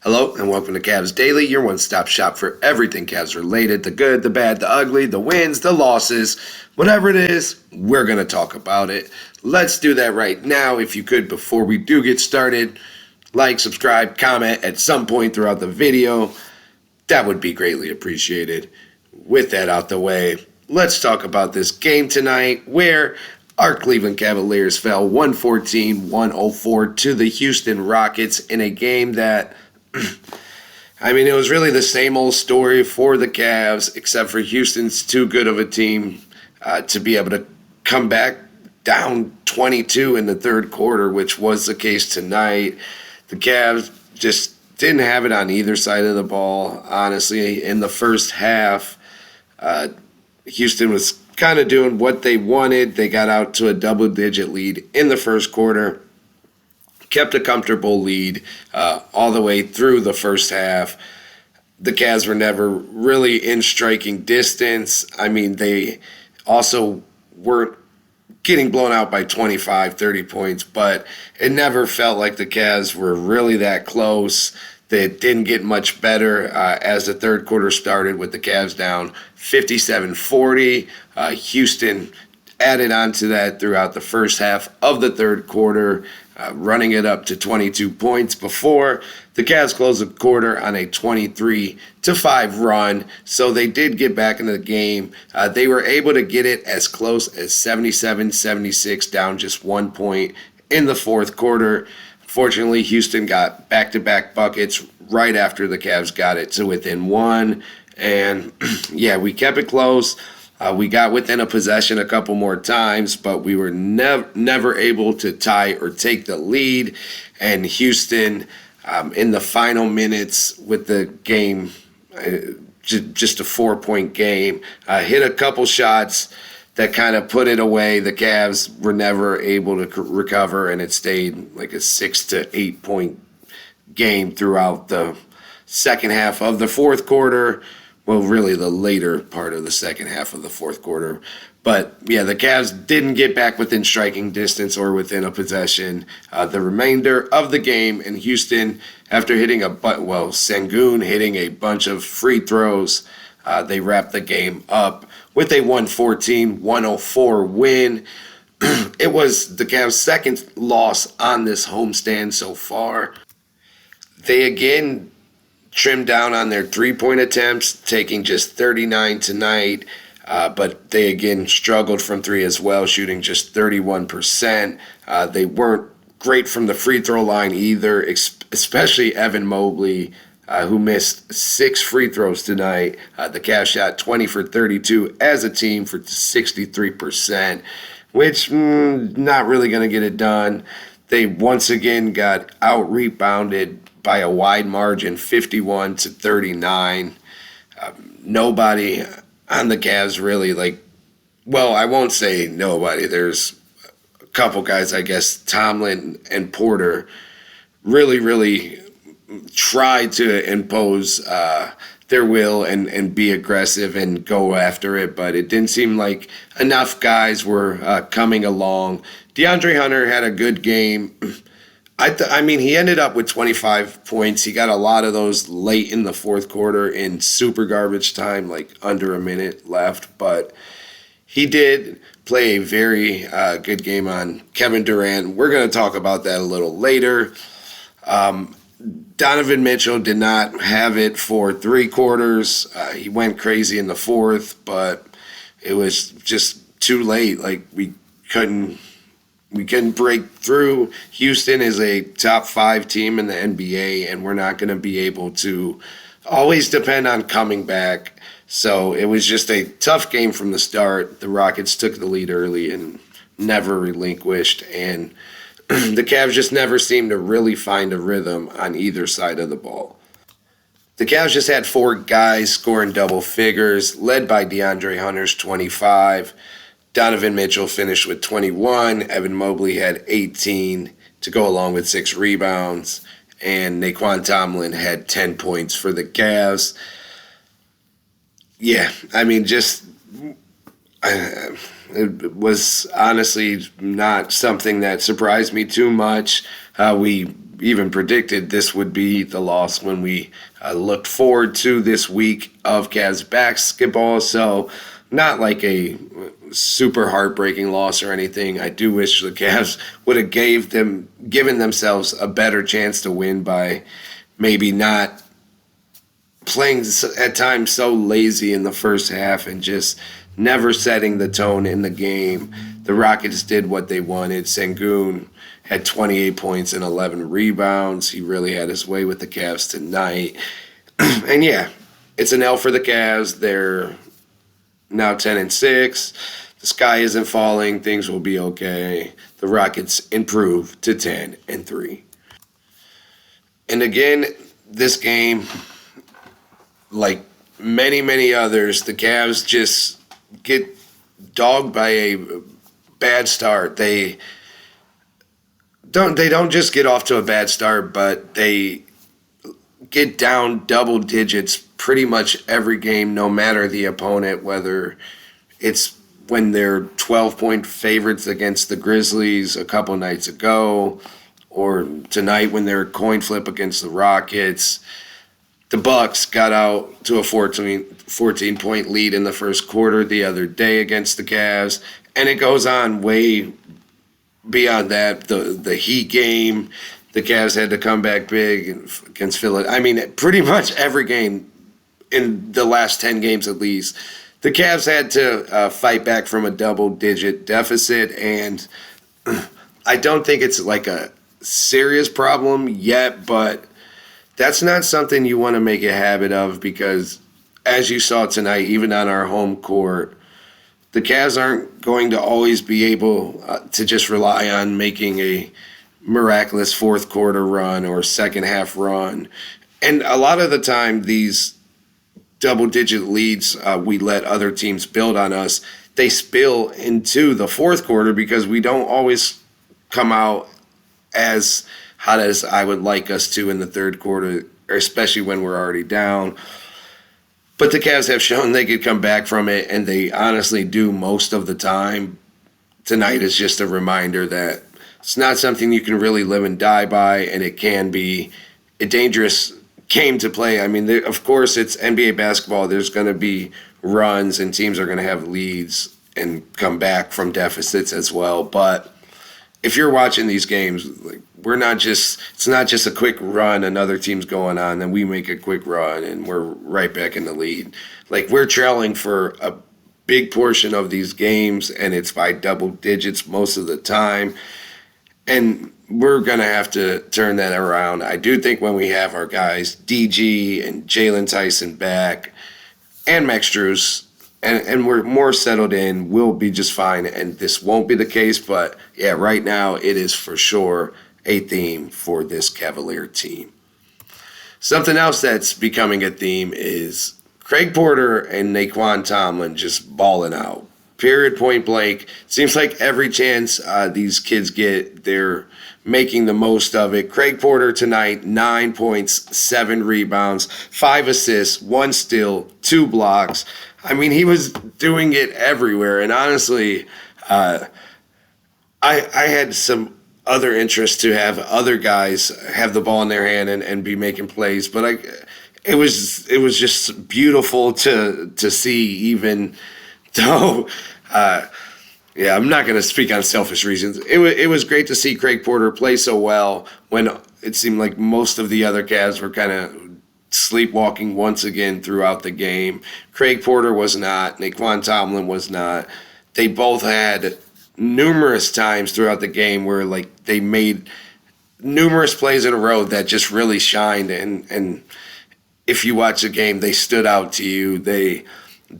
Hello and welcome to Cavs Daily, your one-stop shop for everything Cavs related, the good, the bad, the ugly, the wins, the losses, whatever it is, we're going to talk about it. Let's do that right now. If you could, before we do get started, like, subscribe, comment at some point throughout the video. That would be greatly appreciated. With that out the way, let's talk about this game tonight where our Cleveland Cavaliers fell 114-104 to the Houston Rockets in a game that it was really the same old story for the Cavs, except for Houston's too good of a team to be able to come back down 22 in the third quarter, which was the case tonight. The Cavs just didn't have it on either side of the ball, honestly. In the first half, Houston was kind of doing what they wanted. They got out to a double-digit lead in the first quarter, kept a comfortable lead all the way through the first half. The Cavs were never really in striking distance. They also weren't getting blown out by 25, 30 points, but it never felt like the Cavs were really that close. They didn't get much better as the third quarter started with the Cavs down 57-40. Houston added on to that throughout the first half of the third quarter, running it up to 22 points before the Cavs closed the quarter on a 23-5 run. So they did get back into the game. They were able to get it as close as 77-76, down just 1 point in the fourth quarter. Fortunately, Houston got back-to-back buckets right after the Cavs got it to within one. And yeah, we kept it close. We got within a possession a couple more times, but we were never able to tie or take the lead. And Houston, in the final minutes with the game, just a 4-point game, hit a couple shots that kind of put it away. The Cavs were never able to recover, and it stayed like a 6 to 8 point game throughout the second half of the fourth quarter. Well, really the later part of the second half of the fourth quarter. But yeah, the Cavs didn't get back within striking distance or within a possession the remainder of the game. And Houston, after hitting Sengun hitting a bunch of free throws, they wrapped the game up with a 114-104 win. It was the Cavs' second loss on this homestand so far. They again trimmed down on their three-point attempts, taking just 39 tonight. But they again struggled from three as well, shooting just 31%. They weren't great from the free throw line either, especially Evan Mobley, who missed 6 free throws tonight. The Cavs shot 20 for 32 as a team for 63%, which not really going to get it done. They once again got out-rebounded by a wide margin, 51-39. Nobody on the Cavs really, I won't say nobody. There's a couple guys, I guess, Tomlin and Porter, really tried to impose their will and be aggressive and go after it, but it didn't seem like enough guys were coming along. DeAndre Hunter had a good game. He ended up with 25 points. He got a lot of those late in the fourth quarter in super garbage time, like under a minute left. But he did play a very good game on Kevin Durant. We're going to talk about that a little later. Donovan Mitchell did not have it for 3 quarters. He went crazy in the fourth, but it was just too late. We couldn't break through. Houston is a top 5 team in the NBA, and we're not going to be able to always depend on coming back. So it was just a tough game from the start. The Rockets took the lead early and never relinquished, and the Cavs just never seemed to really find a rhythm on either side of the ball. The Cavs just had 4 guys scoring double figures, led by DeAndre Hunter's 25. Donovan Mitchell finished with 21. Evan Mobley had 18 to go along with 6 rebounds. And Naquan Tomlin had 10 points for the Cavs. Yeah, it was honestly not something that surprised me too much. We even predicted this would be the loss when we looked forward to this week of Cavs basketball. So not like a super heartbreaking loss or anything. I do wish the Cavs would have given themselves a better chance to win by maybe not playing at times so lazy in the first half and just never setting the tone in the game. The Rockets did what they wanted. Sengun had 28 points and 11 rebounds. He really had his way with the Cavs tonight. And yeah, it's an L for the Cavs. They're now 10-6. The sky isn't falling. Things will be okay. The Rockets improve to 10-3. And again, this game, like many, many others, the Cavs just get dogged by a bad start. They don't just get off to a bad start, but they get down double digits pretty much every game, no matter the opponent, whether it's when they're 12-point favorites against the Grizzlies a couple nights ago, or tonight when they're coin flip against the Rockets. The Bucks got out to a 14-point lead in the first quarter the other day against the Cavs, and it goes on way beyond that. The Heat game, the Cavs had to come back big against Philly. I mean, pretty much every game in the last 10 games at least, the Cavs had to fight back from a double-digit deficit, and I don't think it's like a serious problem yet, but that's not something you want to make a habit of because, as you saw tonight, even on our home court, the Cavs aren't going to always be able to just rely on making a miraculous fourth quarter run or second half run. And a lot of the time, these double-digit leads we let other teams build on us, they spill into the fourth quarter because we don't always come out as hot as I would like us to in the third quarter, especially when we're already down. But the Cavs have shown they could come back from it, and they honestly do most of the time. Tonight is just a reminder that it's not something you can really live and die by, and it can be a dangerous game to play. I mean, of course, it's NBA basketball. There's going to be runs, and teams are going to have leads and come back from deficits as well. But if you're watching these games, like it's not just a quick run, another team's going on, then we make a quick run and we're right back in the lead. Like, we're trailing for a big portion of these games, and it's by double digits most of the time. And we're going to have to turn that around. I do think when we have our guys, DG and Jalen Tyson back, and Max Strus, and we're more settled in, we'll be just fine. And this won't be the case, but yeah, right now it is for sure a theme for this Cavalier team. Something else that's becoming a theme is Craig Porter and Naquan Tomlin just balling out. Period, point blank. Seems like every chance these kids get, they're making the most of it. Craig Porter tonight, 9 points, 7 rebounds, 5 assists, 1 steal, 2 blocks. I mean, he was doing it everywhere. And honestly, I had some other interest to have other guys have the ball in their hand and be making plays. But it was just beautiful to see, even though, yeah, I'm not going to speak on selfish reasons. It was great to see Craig Porter play so well when it seemed like most of the other Cavs were kind of sleepwalking once again throughout the game. Craig Porter was not. Naquan Tomlin was not. They both had numerous times throughout the game where, like, they made numerous plays in a row that just really shined. And if you watch the game, they stood out to you.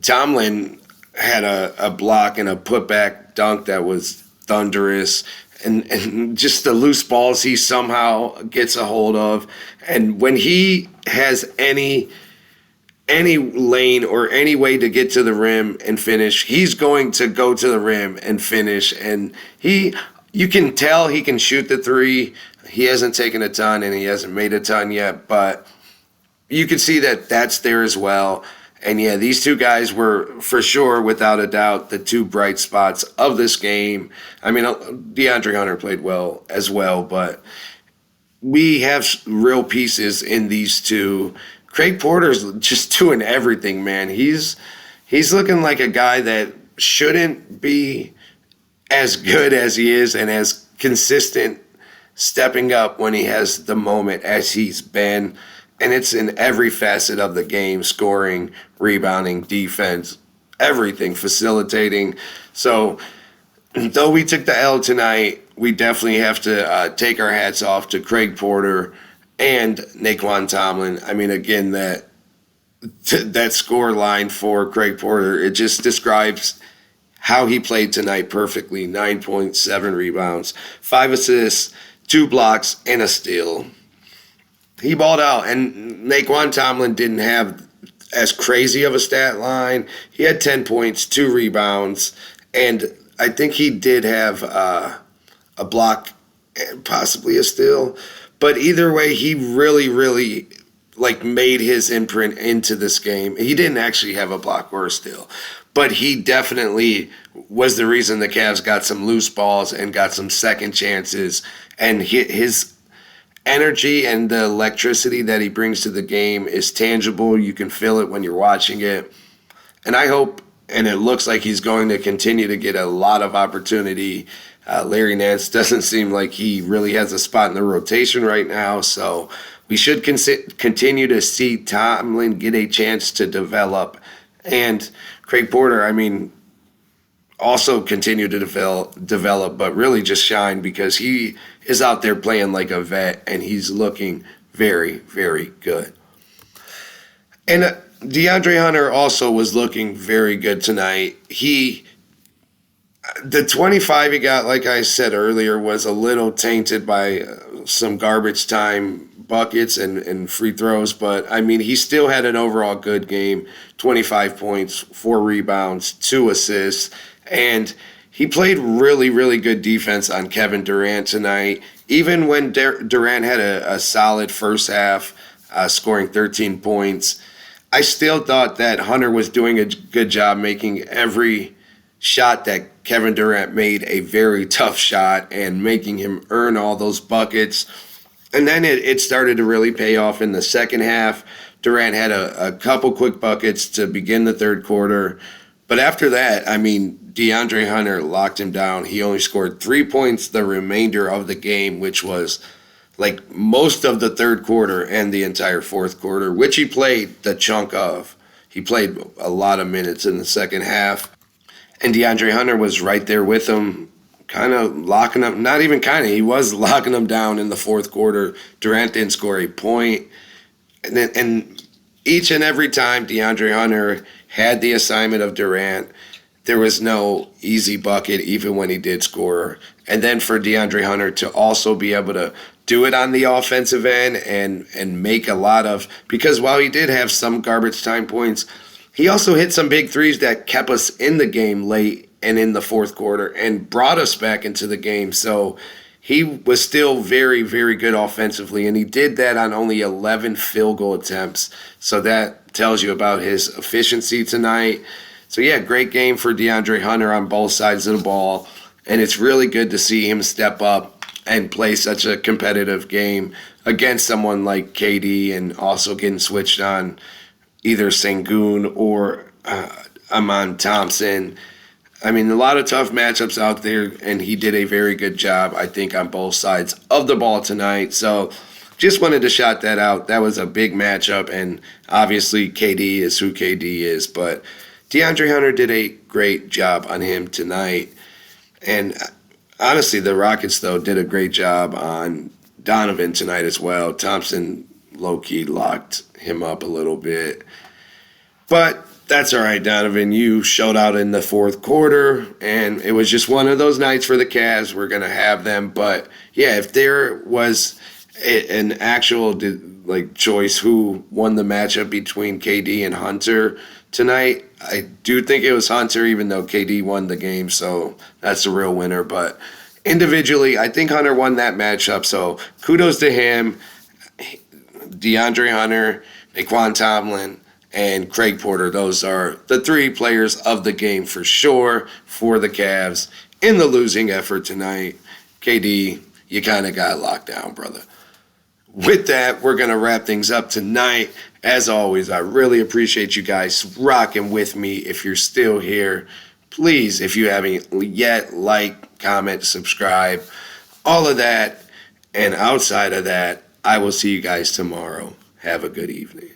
Tomlin had a block and a putback dunk that was thunderous. And just the loose balls he somehow gets a hold of. And when he has any lane or any way to get to the rim and finish, he's going to go to the rim and finish. And you can tell he can shoot the three. He hasn't taken a ton and he hasn't made a ton yet, but you can see that that's there as well. And yeah, these two guys were for sure, without a doubt, the two bright spots of this game. I mean, DeAndre Hunter played well as well, but we have real pieces in these two. Craig Porter's just doing everything, man. He's looking like a guy that shouldn't be as good as he is and as consistent stepping up when he has the moment as he's been. And it's in every facet of the game, scoring, rebounding, defense, everything, facilitating. So though we took the L tonight, we definitely have to take our hats off to Craig Porter and Naquan Tomlin. I mean, again, that score line for Craig Porter, it just describes how he played tonight perfectly. 9.7 rebounds, 5 assists, 2 blocks, and a steal. He balled out, and Naquan Tomlin didn't have as crazy of a stat line. He had 10 points, 2 rebounds, and I think he did have a block and possibly a steal. But either way, he really, really made his imprint into this game. He didn't actually have a block or a steal, but he definitely was the reason the Cavs got some loose balls and got some second chances. And his energy and the electricity that he brings to the game is tangible. You can feel it when you're watching it. And I hope, and it looks like he's going to continue to get a lot of opportunity. Larry Nance doesn't seem like he really has a spot in the rotation right now, so we should continue to see Tomlin get a chance to develop. And Craig Porter, I mean, also continue to develop, but really just shine because he is out there playing like a vet, and he's looking very, very good. And DeAndre Hunter also was looking very good tonight. The 25 he got, like I said earlier, was a little tainted by some garbage time buckets and free throws, but I mean, he still had an overall good game. 25 points, 4 rebounds, 2 assists, and he played really, really good defense on Kevin Durant tonight. Even when Durant had a solid first half, scoring 13 points, I still thought that Hunter was doing a good job making every shot that Kevin Durant made a very tough shot and making him earn all those buckets. And then it started to really pay off in the second half. Durant had a couple quick buckets to begin the third quarter. But after that, I mean, DeAndre Hunter locked him down. He only scored 3 points the remainder of the game, which was like most of the third quarter and the entire fourth quarter, which he played the chunk of. He played a lot of minutes in the second half. And DeAndre Hunter was right there with him, kind of locking up, not even kind of, he was locking him down in the fourth quarter. Durant didn't score a point. And each and every time DeAndre Hunter had the assignment of Durant, there was no easy bucket, even when he did score. And then for DeAndre Hunter to also be able to do it on the offensive end and make a lot of, because while he did have some garbage time points, he also hit some big threes that kept us in the game late and in the fourth quarter and brought us back into the game. So he was still very, very good offensively, and he did that on only 11 field goal attempts. So that tells you about his efficiency tonight. So, yeah, great game for DeAndre Hunter on both sides of the ball, and it's really good to see him step up and play such a competitive game against someone like KD and also getting switched on either Sengun or Amon Thompson. I mean, a lot of tough matchups out there, and he did a very good job, I think, on both sides of the ball tonight. So just wanted to shout that out. That was a big matchup, and obviously KD is who KD is. But DeAndre Hunter did a great job on him tonight. And honestly, the Rockets, though, did a great job on Donovan tonight as well. Thompson low-key locked him up a little bit. But that's all right, Donovan. You showed out in the fourth quarter, and it was just one of those nights for the Cavs. We're going to have them. But, yeah, if there was an actual choice who won the matchup between KD and Hunter tonight, I do think it was Hunter, even though KD won the game. So that's the real winner. But individually, I think Hunter won that matchup. So kudos to him. DeAndre Hunter, Naquan Tomlin, and Craig Porter. Those are the 3 players of the game for sure for the Cavs in the losing effort tonight. KD, you kind of got locked down, brother. with that, we're going to wrap things up tonight. As always, I really appreciate you guys rocking with me. If you're still here, please, if you haven't yet, like, comment, subscribe, all of that. And outside of that, I will see you guys tomorrow. Have a good evening.